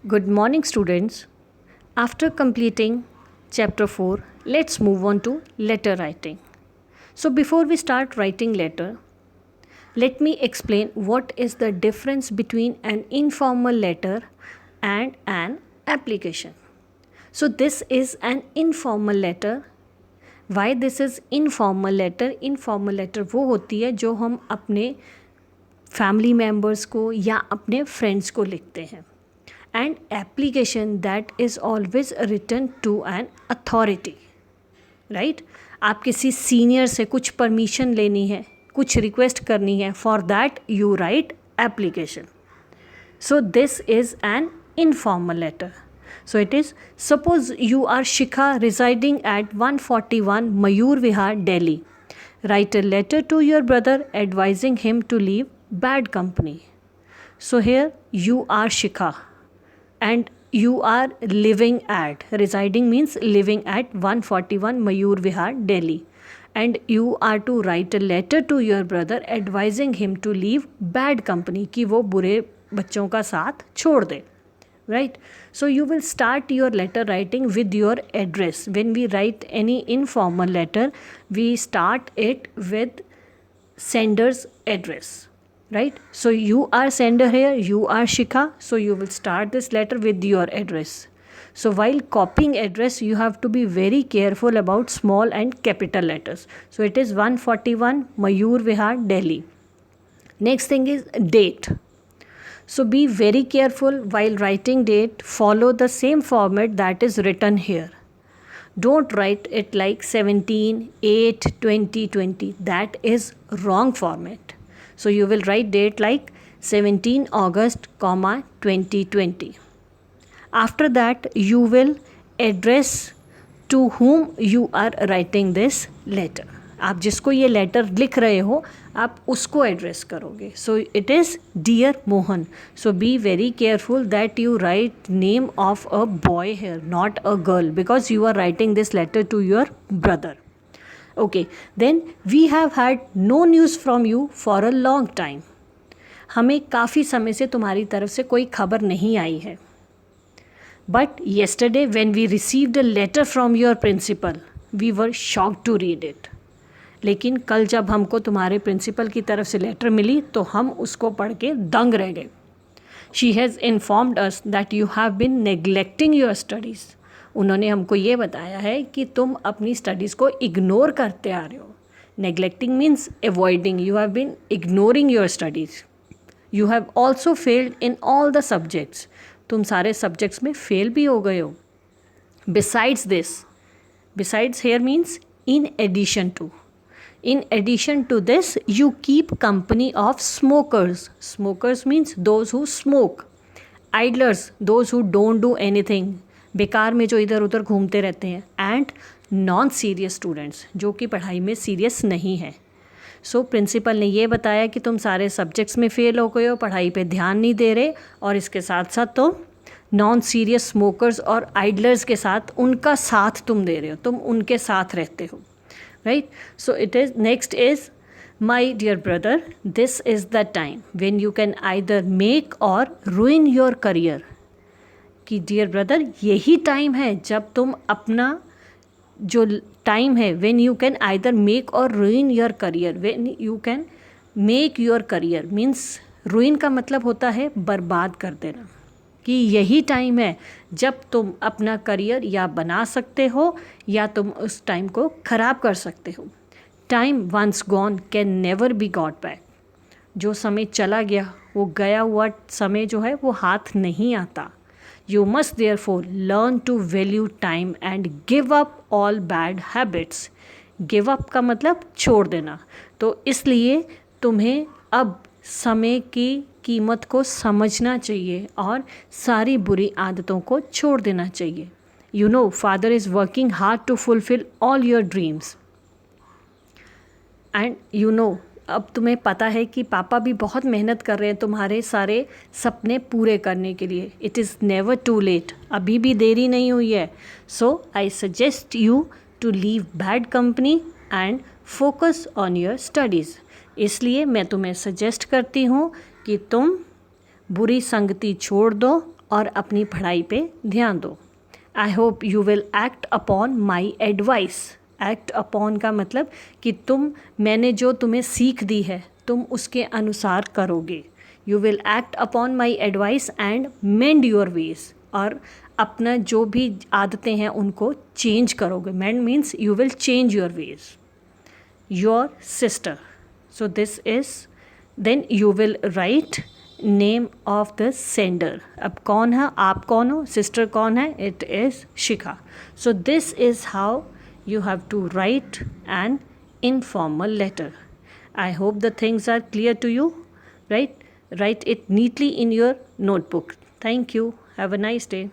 Good morning, students. After completing chapter 4, let's move on to letter writing. So, before we start writing letter, let me explain what is the difference between an informal letter and an application. So, this is an informal letter. Why this is informal letter? Informal letter वो होती है जो हम अपने family members को या अपने friends को लिखते हैं. And application that is always written to an authority, right? आप किसी सीनियर से कुछ परमिशन लेनी है, कुछ रिक्वेस्ट करनी है, for that you write application. So this is an informal letter. So it is, suppose you are Shikha residing at 141 Mayur Vihar, Delhi. Write a letter to your brother advising him to leave bad company. So here you are Shikha and you are residing means living at 141 Mayur Vihar, Delhi, and you are to write a letter to your brother advising him to leave bad company, कि वो बुरे बच्चों का साथ छोड़ दे, right? So you will start your letter writing with your address. When we write any informal letter, we start it with sender's address, right? So you are sender here, you are Shikha, so you will start this letter with your address. So while copying address, you have to be very careful about small and capital letters. So it is 141 Mayur Vihar, Delhi. Next thing is date. So be very careful while writing date, follow the same format that is written here. Don't write it like 17/8/2020. That is wrong format. So you will write date like 17 August, 2020. After that, you will address to whom you are writing this letter. आप जिसको ये letter लिख रहे हो, आप उसको address करोगे. So it is Dear Mohan. So be very careful that you write name of a boy here, not a girl, because you are writing this letter to your brother. Okay, then we have had no news from you for a long time. हमें काफ़ी समय से तुम्हारी तरफ से कोई खबर नहीं आई है. But yesterday when we received a letter from your principal, we were shocked to read it. लेकिन कल जब हमको तुम्हारे प्रिंसिपल की तरफ से लेटर मिली तो हम उसको पढ़ के दंग रह गए. She has informed us that you have been neglecting your studies. उन्होंने हमको ये बताया है कि तुम अपनी स्टडीज़ को इग्नोर करते आ रहे हो. Neglecting means avoiding. You have been ignoring your studies. You have also failed in all the subjects. तुम सारे सब्जेक्ट्स में फेल भी हो गए हो. Besides this, besides here means in addition to. In addition to this, you keep company of smokers. Smokers means those who smoke. Idlers, those who don't do anything. बेकार में जो इधर उधर घूमते रहते हैं. एंड नॉन सीरियस स्टूडेंट्स, जो कि पढ़ाई में सीरियस नहीं है. सो प्रिंसिपल ने ये बताया कि तुम सारे सब्जेक्ट्स में फेल हो गए हो, पढ़ाई पे ध्यान नहीं दे रहे, और इसके साथ साथ तुम नॉन सीरियस स्मोकर्स और आइडलर्स के साथ उनका साथ तुम दे रहे हो, तुम उनके साथ रहते हो. Right? So it is, next is, my dear brother, this is the time when you can either make or ruin your career. कि dear brother, यही टाइम है जब तुम अपना जो टाइम है, when you can either make or ruin your career. When you can make your career means ruin का मतलब होता है बर्बाद कर देना. कि यही टाइम है जब तुम अपना करियर या बना सकते हो या तुम उस टाइम को ख़राब कर सकते हो. Time once gone can never be got back. जो समय चला गया, वो गया हुआ समय जो है वो हाथ नहीं आता. You must therefore learn to value time and give up all bad habits. Give up का मतलब छोड़ देना. तो इसलिए तुम्हें अब समय की कीमत को समझना चाहिए और सारी बुरी आदतों को छोड़ देना चाहिए. You know, father is working hard to fulfil all your dreams. And you know, अब तुम्हें पता है कि पापा भी बहुत मेहनत कर रहे हैं तुम्हारे सारे सपने पूरे करने के लिए. It is never too late. अभी भी देरी नहीं हुई है. So I suggest you to leave bad company and focus on your studies. इसलिए मैं तुम्हें सजेस्ट करती हूँ कि तुम बुरी संगति छोड़ दो और अपनी पढ़ाई पे ध्यान दो। I hope you will act upon my advice. Act upon का मतलब कि मैंने जो तुम्हें सीख दी है तुम उसके अनुसार करोगे। You will act upon my advice and mend your ways, और अपना जो भी आदतें हैं उनको चेंज करोगे। Mend means you will change your ways. Your sister, so this is, then you will write name of the sender. अब कौन है, आप कौन हो, सिस्टर कौन है, it is Shikha. So this is how you have to write an informal letter. I hope the things are clear to you, right? Write it neatly in your notebook. Thank you. Have a nice day.